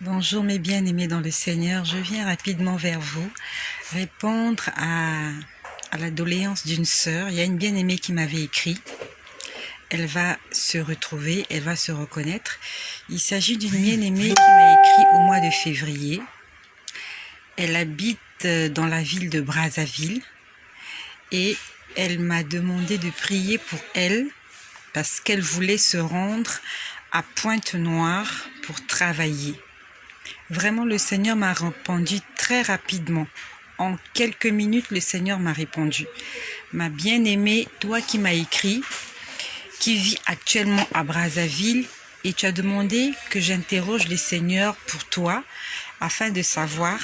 Bonjour mes bien-aimés dans le Seigneur, je viens rapidement vers vous répondre à la doléance d'une sœur. Il y a une bien-aimée qui m'avait écrit, elle va se retrouver, elle va se reconnaître. Il s'agit d'une bien-aimée qui m'a écrit au mois de février. Elle habite dans la ville de Brazzaville et elle m'a demandé de prier pour elle parce qu'elle voulait se rendre à Pointe-Noire pour travailler. Vraiment, le Seigneur m'a répondu très rapidement. En quelques minutes, le Seigneur m'a répondu. Ma bien-aimée, toi qui m'as écrit, qui vis actuellement à Brazzaville, et tu as demandé que j'interroge le Seigneur pour toi, afin de savoir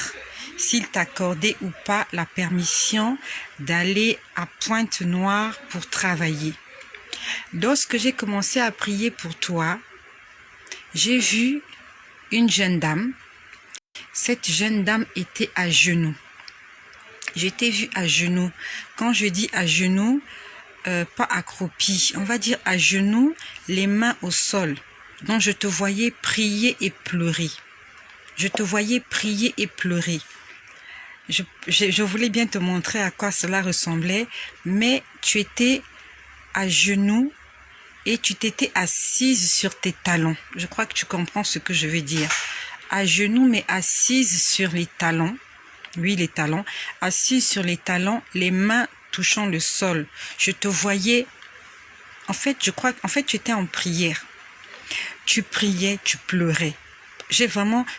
s'il t'accordait ou pas la permission d'aller à Pointe-Noire pour travailler. Lorsque j'ai commencé à prier pour toi, j'ai vu une jeune dame. Cette jeune dame était à genoux. J'étais vue à genoux. Quand je dis à genoux, pas accroupie, on va dire à genoux, les mains au sol. Donc je te voyais prier et pleurer. Je te voyais prier et pleurer. Je voulais bien te montrer à quoi cela ressemblait, mais tu étais à genoux et tu t'étais assise sur tes talons. Je crois que tu comprends ce que je veux dire. À genoux, mais assise sur les talons. Oui, les talons. Assise sur les talons, les mains touchant le sol. Je te voyais. En fait, je crois qu'en fait, tu étais en prière. Tu priais, tu pleurais.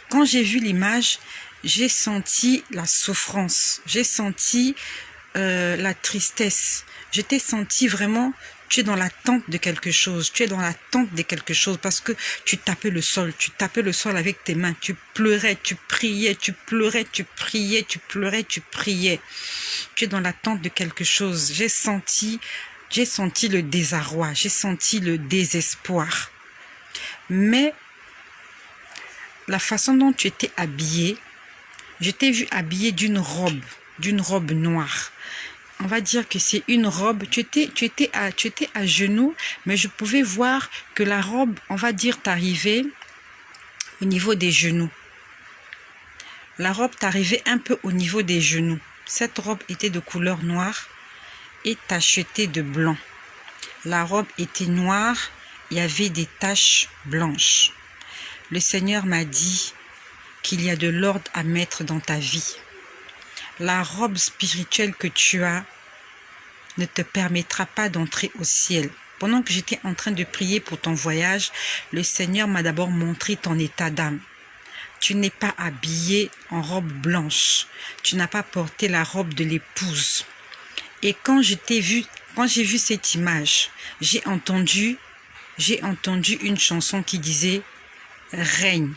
Quand j'ai vu l'image, j'ai senti la souffrance. J'ai senti la tristesse. Je t'ai senti vraiment, tu es dans l'attente de quelque chose. Tu es dans l'attente de quelque chose parce que tu tapais le sol. Tu tapais le sol avec tes mains. Tu pleurais, tu priais, tu pleurais, tu priais, tu pleurais, tu priais. Tu es dans l'attente de quelque chose. J'ai senti le désarroi. J'ai senti le désespoir. Mais la façon dont tu étais habillée, je t'ai vu habillée d'une robe noire. On va dire que c'est une robe, tu étais à genoux, mais je pouvais voir que la robe, on va dire, t'arrivait au niveau des genoux. La robe t'arrivait un peu au niveau des genoux. Cette robe était de couleur noire et tachetée de blanc. La robe était noire, il y avait des taches blanches. Le Seigneur m'a dit qu'il y a de l'ordre à mettre dans ta vie. La robe spirituelle que tu as ne te permettra pas d'entrer au ciel. Pendant que j'étais en train de prier pour ton voyage, le Seigneur m'a d'abord montré ton état d'âme. Tu n'es pas habillé en robe blanche. Tu n'as pas porté la robe de l'épouse. Et quand j'ai vu cette image, j'ai entendu une chanson qui disait « Règne ».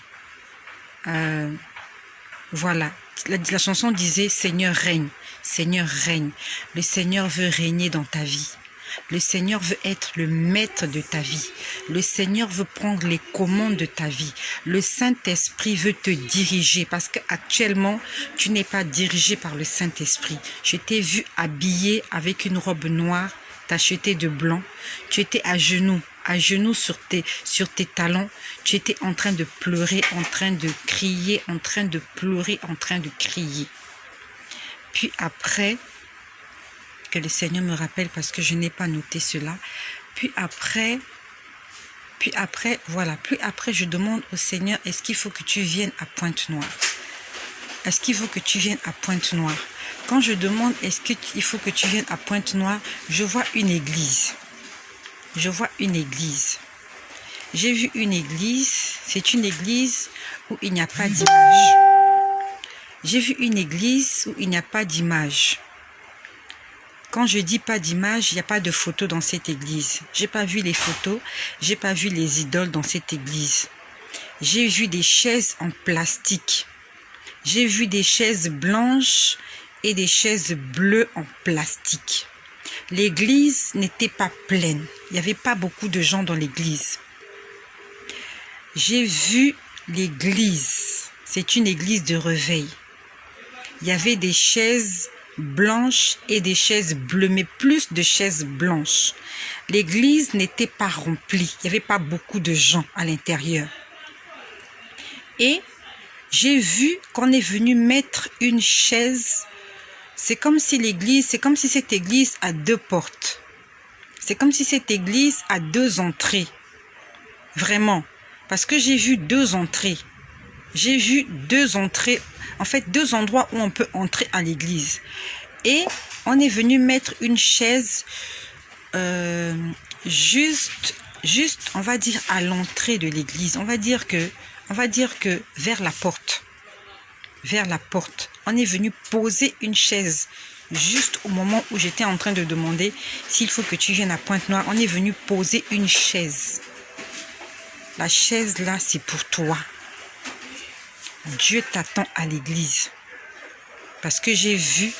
Voilà, la chanson disait « Seigneur règne, Seigneur règne ». Le Seigneur veut régner dans ta vie. Le Seigneur veut être le maître de ta vie. Le Seigneur veut prendre les commandes de ta vie. Le Saint-Esprit veut te diriger parce qu'actuellement, tu n'es pas dirigé par le Saint-Esprit. Je t'ai vu habillé avec une robe noire tachetée de blanc. Tu étais à genoux sur tes talons. Tu étais en train de pleurer, en train de crier, en train de pleurer, en train de crier. Puis après, que le Seigneur me rappelle parce que je n'ai pas noté cela. Puis après, je demande au Seigneur, est-ce qu'il faut que tu viennes à Pointe-Noire? Est-ce qu'il faut que tu viennes à Pointe-Noire? Quand je demande, est-ce qu'il faut que tu viennes à Pointe-Noire, je vois une église. Je vois une église. J'ai vu une église, c'est une église où il n'y a pas d'image. J'ai vu une église où il n'y a pas d'image. Quand je dis pas d'image, il n'y a pas de photo dans cette église. J'ai pas vu les photos, j'ai pas vu les idoles dans cette église. J'ai vu des chaises en plastique. J'ai vu des chaises blanches et des chaises bleues en plastique. L'église n'était pas pleine. Il n'y avait pas beaucoup de gens dans l'église. J'ai vu l'église. C'est une église de réveil. Il y avait des chaises blanches et des chaises bleues, mais plus de chaises blanches. L'église n'était pas remplie. Il n'y avait pas beaucoup de gens à l'intérieur. Et j'ai vu qu'on est venu mettre une chaise. C'est comme si cette église a deux portes. C'est comme si cette église a deux entrées. Vraiment. Parce que j'ai vu deux entrées. J'ai vu deux entrées, en fait deux endroits où on peut entrer à l'église. Et on est venu mettre une chaise juste, on va dire à l'entrée de l'église. On va dire que vers la porte. Vers la porte. On est venu poser une chaise juste au moment où j'étais en train de demander s'il faut que tu viennes à Pointe-Noire. On est venu poser une chaise. La chaise là, c'est pour toi. Dieu t'attend à l'église. Parce que j'ai vu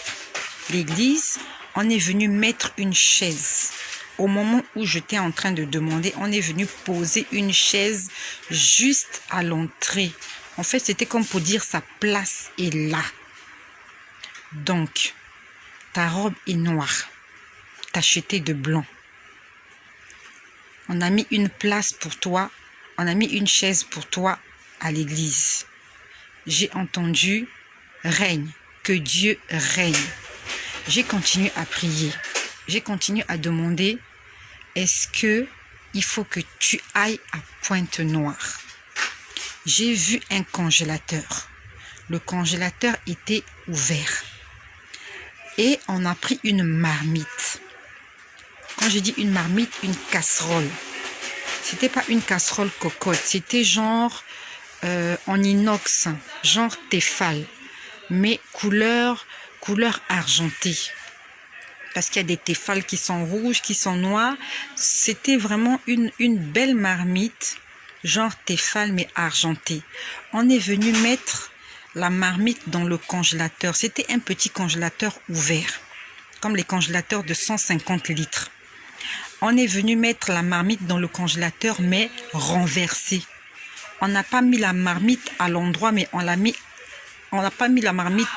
l'église, on est venu mettre une chaise. Au moment où j'étais en train de demander, on est venu poser une chaise juste à l'entrée. En fait, c'était comme pour dire sa place est là. Donc, ta robe est noire. Tachetée de blanc. On a mis une place pour toi. On a mis une chaise pour toi à l'église. J'ai entendu règne, que Dieu règne. J'ai continué à prier. J'ai continué à demander, est-ce que il faut que tu ailles à Pointe-Noire? J'ai vu un congélateur. Le congélateur était ouvert. Et on a pris une marmite. Quand je dis une marmite, une casserole. C'était pas une casserole cocotte, c'était genre en inox, genre Tefal, mais couleur argentée. Parce qu'il y a des Tefal qui sont rouges, qui sont noirs. C'était vraiment une belle marmite, genre Tefal, mais argentée. On est venu mettre la marmite dans le congélateur. C'était un petit congélateur ouvert, comme les congélateurs de 150 litres. On est venu mettre la marmite dans le congélateur, mais renversée. On n'a pas mis la marmite à l'endroit, mais on n'a pas mis la marmite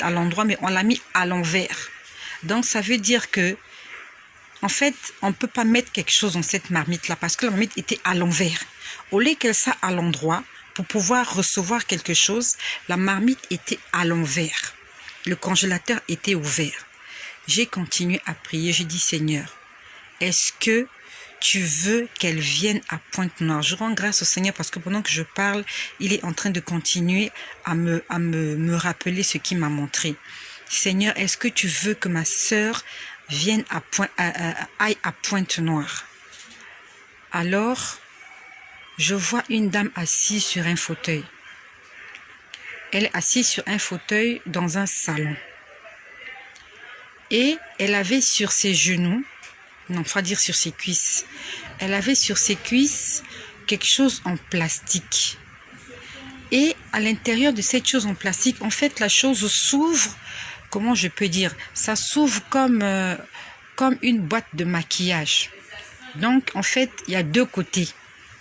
à l'endroit, mais on l'a mis à l'envers. Donc, ça veut dire que, en fait, on ne peut pas mettre quelque chose dans cette marmite-là parce que la marmite était à l'envers. Au lieu qu'elle soit à l'endroit, pour pouvoir recevoir quelque chose, la marmite était à l'envers. Le congélateur était ouvert. J'ai continué à prier. J'ai dit, Seigneur, est-ce que tu veux qu'elle vienne à Pointe-Noire? Je rends grâce au Seigneur parce que pendant que je parle, il est en train de continuer à me rappeler ce qu'il m'a montré. Seigneur, est-ce que tu veux que ma sœur vienne aille à Pointe-Noire? Alors, je vois une dame assise sur un fauteuil. Elle est assise sur un fauteuil dans un salon. Et elle avait sur ses genoux, non, faut dire sur ses cuisses, elle avait sur ses cuisses quelque chose en plastique. Et à l'intérieur de cette chose en plastique, en fait, la chose s'ouvre, comment je peux dire, ça s'ouvre comme une boîte de maquillage. Donc, en fait, il y a deux côtés.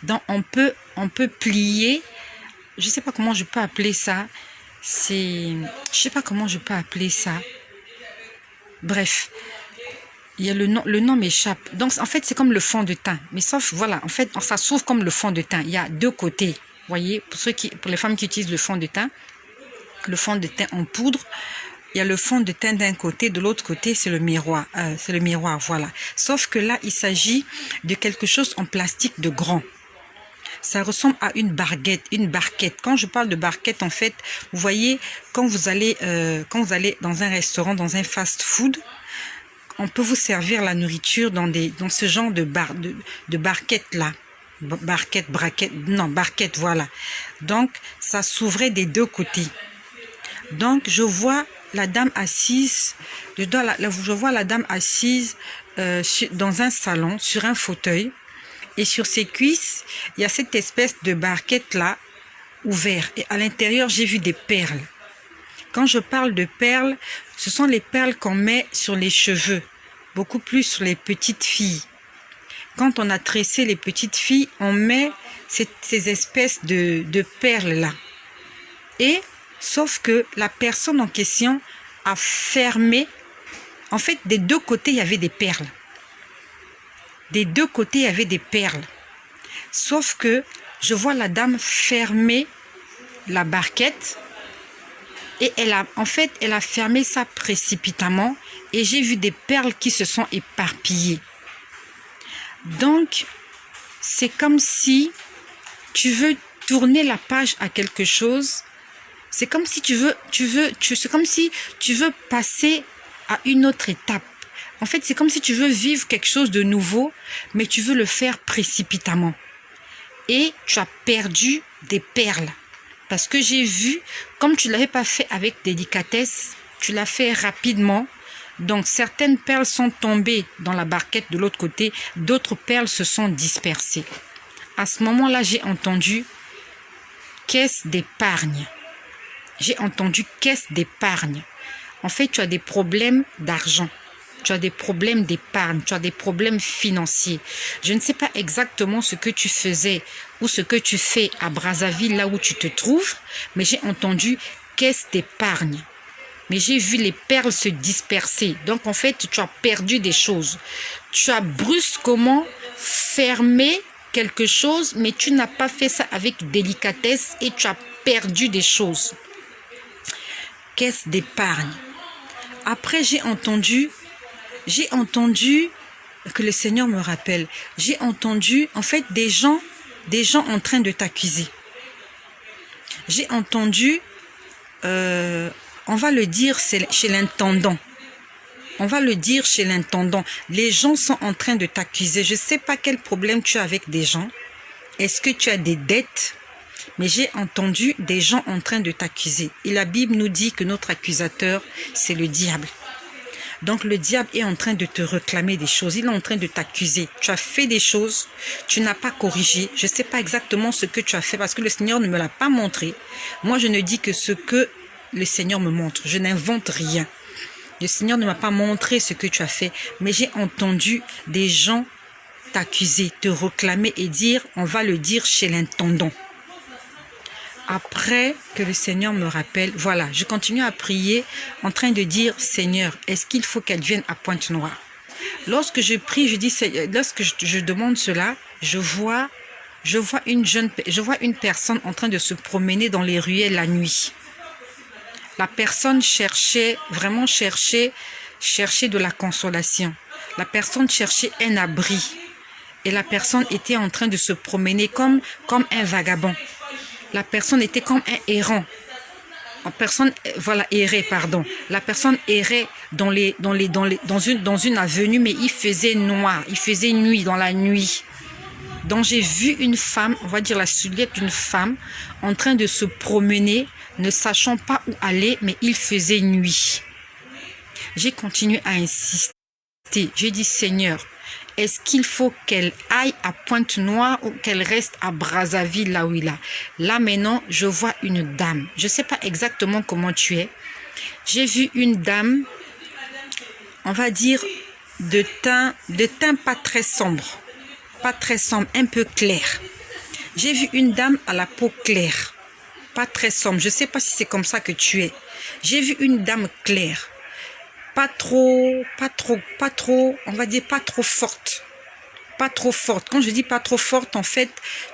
Donc, on peut plier, je sais pas comment je peux appeler ça, je sais pas comment je peux appeler ça. Bref, il y a le nom m'échappe. Donc, en fait, c'est comme le fond de teint. Mais sauf, voilà, en fait, ça s'ouvre comme le fond de teint. Il y a deux côtés. Vous voyez, pour les femmes qui utilisent le fond de teint en poudre, il y a le fond de teint d'un côté, de l'autre côté, c'est le miroir. Voilà. Sauf que là, il s'agit de quelque chose en plastique de grand. Ça ressemble à une barquette. Quand je parle de barquette, en fait, vous voyez, quand vous allez dans un restaurant, dans un fast-food, on peut vous servir la nourriture dans ce genre de barquette là. Barquette, voilà. Donc, ça s'ouvrait des deux côtés. Donc, je vois la dame assise, je vois la dame assise dans un salon, sur un fauteuil. Et sur ses cuisses, il y a cette espèce de barquette-là, ouverte. Et à l'intérieur, j'ai vu des perles. Quand je parle de perles, ce sont les perles qu'on met sur les cheveux. Beaucoup plus sur les petites filles. Quand on a tressé les petites filles, on met ces espèces de perles-là. Et, sauf que la personne en question a fermé. En fait, des deux côtés, il y avait des perles. Des deux côtés, il y avait des perles. Sauf que je vois la dame fermer la barquette et elle a fermé ça précipitamment et j'ai vu des perles qui se sont éparpillées. Donc, c'est comme si tu veux tourner la page à quelque chose. C'est comme si c'est comme si tu veux passer à une autre étape. En fait, c'est comme si tu veux vivre quelque chose de nouveau, mais tu veux le faire précipitamment. Et tu as perdu des perles. Parce que j'ai vu, comme tu ne l'avais pas fait avec délicatesse, tu l'as fait rapidement. Donc, certaines perles sont tombées dans la barquette de l'autre côté, d'autres perles se sont dispersées. À ce moment-là, j'ai entendu caisse d'épargne. J'ai entendu caisse d'épargne. En fait, tu as des problèmes d'argent. Tu as des problèmes d'épargne, tu as des problèmes financiers. Je ne sais pas exactement ce que tu faisais ou ce que tu fais à Brazzaville, là où tu te trouves, mais j'ai entendu caisse d'épargne. Mais j'ai vu les perles se disperser. Donc, en fait, tu as perdu des choses. Tu as brusquement fermé quelque chose, mais tu n'as pas fait ça avec délicatesse et tu as perdu des choses. Caisse d'épargne. Après, j'ai entendu que le Seigneur me rappelle. J'ai entendu, en fait, des gens en train de t'accuser. J'ai entendu, on va le dire chez l'intendant. On va le dire chez l'intendant. Les gens sont en train de t'accuser. Je ne sais pas quel problème tu as avec des gens. Est-ce que tu as des dettes? Mais j'ai entendu des gens en train de t'accuser. Et la Bible nous dit que notre accusateur, c'est le diable. Donc le diable est en train de te réclamer des choses. Il est en train de t'accuser. Tu as fait des choses, tu n'as pas corrigé. Je ne sais pas exactement ce que tu as fait parce que le Seigneur ne me l'a pas montré. Moi, je ne dis que ce que le Seigneur me montre. Je n'invente rien. Le Seigneur ne m'a pas montré ce que tu as fait. Mais j'ai entendu des gens t'accuser, te réclamer et dire, on va le dire chez l'intendant. Après que le Seigneur me rappelle, voilà, je continue à prier en train de dire, Seigneur, est-ce qu'il faut qu'elle vienne à Pointe-Noire? Lorsque je prie, je dis, lorsque je demande cela, je vois une personne en train de se promener dans les ruelles la nuit. La personne cherchait de la consolation. La personne cherchait un abri. Et la personne était en train de se promener comme un vagabond. La personne était comme un errant. Errait. La personne errait dans une avenue, mais il faisait noir, il faisait nuit, dans la nuit. Donc j'ai vu une femme, on va dire la silhouette d'une femme, en train de se promener, ne sachant pas où aller, mais il faisait nuit. J'ai continué à insister. J'ai dit, Seigneur, est-ce qu'il faut qu'elle aille à Pointe-Noire ou qu'elle reste à Brazzaville, là où il est? Là, maintenant, je vois une dame. Je ne sais pas exactement comment tu es. J'ai vu une dame, on va dire, de teint pas très sombre. Pas très sombre, un peu clair. J'ai vu une dame à la peau claire. Pas très sombre. Je ne sais pas si c'est comme ça que tu es. J'ai vu une dame claire. Pas trop, on va dire pas trop forte. Pas trop forte. Quand je dis pas trop forte, en fait,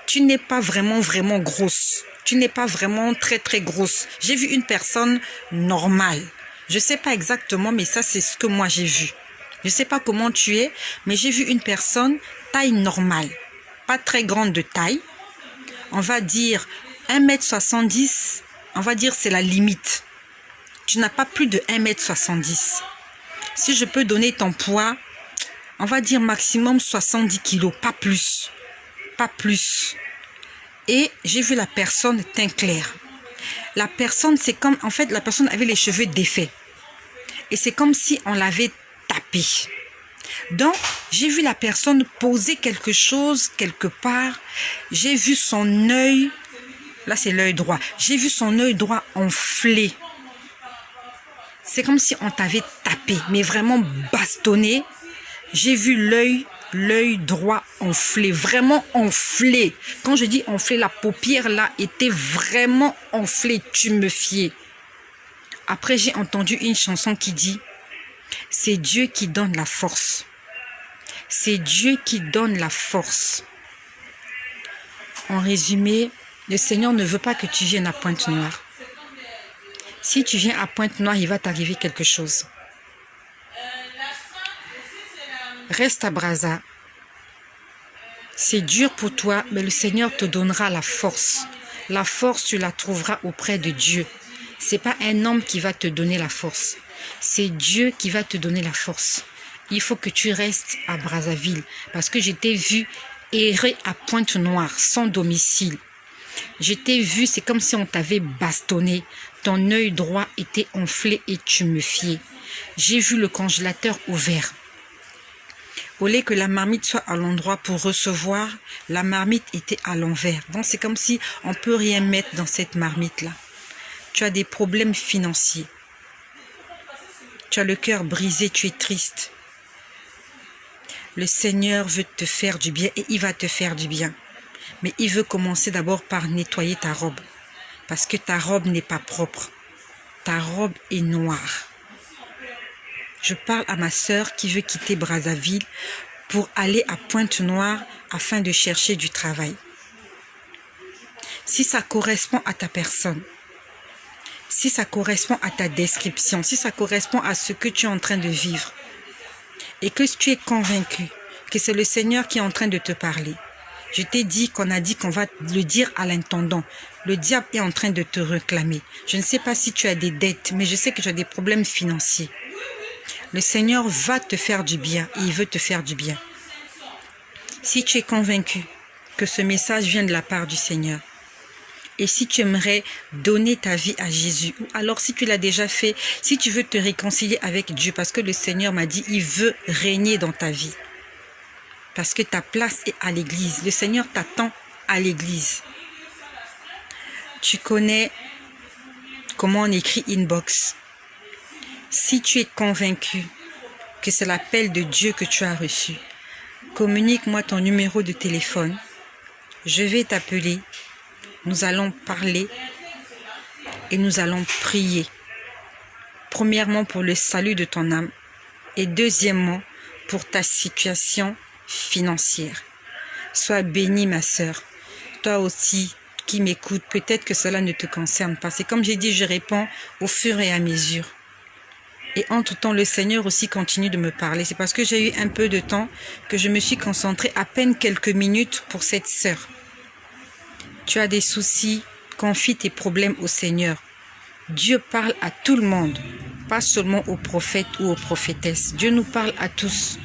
tu n'es pas vraiment grosse. Tu n'es pas vraiment très grosse. J'ai vu une personne normale. Je sais pas exactement, mais ça, c'est ce que moi j'ai vu. Je sais pas comment tu es, mais j'ai vu une personne taille normale. Pas très grande de taille. On va dire 1m70. On va dire c'est la limite. Tu n'as pas plus de 1m70. Si je peux donner ton poids, on va dire maximum 70 kilos, pas plus. Pas plus. Et j'ai vu la personne teint clair. La personne, c'est comme, en fait, la personne avait les cheveux défaits. Et c'est comme si on l'avait tapé. Donc, j'ai vu la personne poser quelque chose quelque part. J'ai vu son œil, là c'est l'œil droit. J'ai vu son œil droit enflé. C'est comme si on t'avait tapé, mais vraiment bastonné. J'ai vu l'œil droit enflé, vraiment enflé. Quand je dis enflé, la paupière là était vraiment enflée, tuméfiée. Après, j'ai entendu une chanson qui dit « C'est Dieu qui donne la force. C'est Dieu qui donne la force. » En résumé, Le Seigneur ne veut pas que tu viennes à Pointe-Noire. Si tu viens à Pointe-Noire, il va t'arriver quelque chose. Reste à Brazza. C'est dur pour toi, mais le Seigneur te donnera la force. La force, tu la trouveras auprès de Dieu. Ce n'est pas un homme qui va te donner la force. C'est Dieu qui va te donner la force. Il faut que tu restes à Brazzaville parce que je t'ai vu errer à Pointe-Noire, sans domicile. Je t'ai vu, c'est comme si on t'avait bastonné. Ton œil droit était enflé et tu me fiais. J'ai vu le congélateur ouvert. Au lieu que la marmite soit à l'endroit pour recevoir, la marmite était à l'envers. Donc c'est comme si on ne peut rien mettre dans cette marmite-là. Tu as des problèmes financiers. Tu as le cœur brisé, tu es triste. Le Seigneur veut te faire du bien et il va te faire du bien. Mais il veut commencer d'abord par nettoyer ta robe. Parce que ta robe n'est pas propre. Ta robe est noire. Je parle à ma sœur qui veut quitter Brazzaville pour aller à Pointe-Noire afin de chercher du travail. Si ça correspond à ta personne, si ça correspond à ta description, si ça correspond à ce que tu es en train de vivre et que tu es convaincu que c'est le Seigneur qui est en train de te parler, je t'ai dit qu'on va le dire à l'intendant. Le diable est en train de te réclamer. Je ne sais pas si tu as des dettes, mais je sais que tu as des problèmes financiers. Le Seigneur va te faire du bien et il veut te faire du bien. Si tu es convaincu que ce message vient de la part du Seigneur et si tu aimerais donner ta vie à Jésus, ou alors si tu l'as déjà fait, si tu veux te réconcilier avec Dieu, parce que le Seigneur m'a dit, il veut régner dans ta vie. Parce que ta place est à l'église. Le Seigneur t'attend à l'église. Tu connais comment on écrit inbox. Si tu es convaincu que c'est l'appel de Dieu que tu as reçu, communique-moi ton numéro de téléphone. Je vais t'appeler. Nous allons parler et nous allons prier. Premièrement, pour le salut de ton âme et deuxièmement, pour ta situation financière. Sois bénie, ma sœur. Toi aussi qui m'écoutes, peut-être que cela ne te concerne pas. C'est comme j'ai dit, je réponds au fur et à mesure. Et entre-temps, le Seigneur aussi continue de me parler. C'est parce que j'ai eu un peu de temps que je me suis concentrée à peine quelques minutes pour cette sœur. Tu as des soucis, confie tes problèmes au Seigneur. Dieu parle à tout le monde, pas seulement aux prophètes ou aux prophétesses. Dieu nous parle à tous.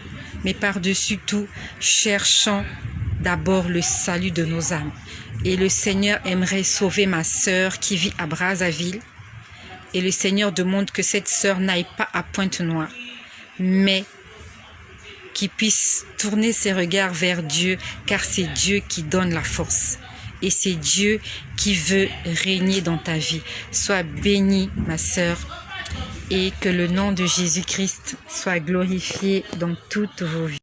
Mais par-dessus tout, cherchons d'abord le salut de nos âmes. Et le Seigneur aimerait sauver ma sœur qui vit à Brazzaville. Et le Seigneur demande que cette sœur n'aille pas à Pointe-Noire, mais qu'il puisse tourner ses regards vers Dieu, car c'est Dieu qui donne la force. Et c'est Dieu qui veut régner dans ta vie. Sois bénie, ma sœur, et que le nom de Jésus-Christ soit glorifié dans toutes vos vies.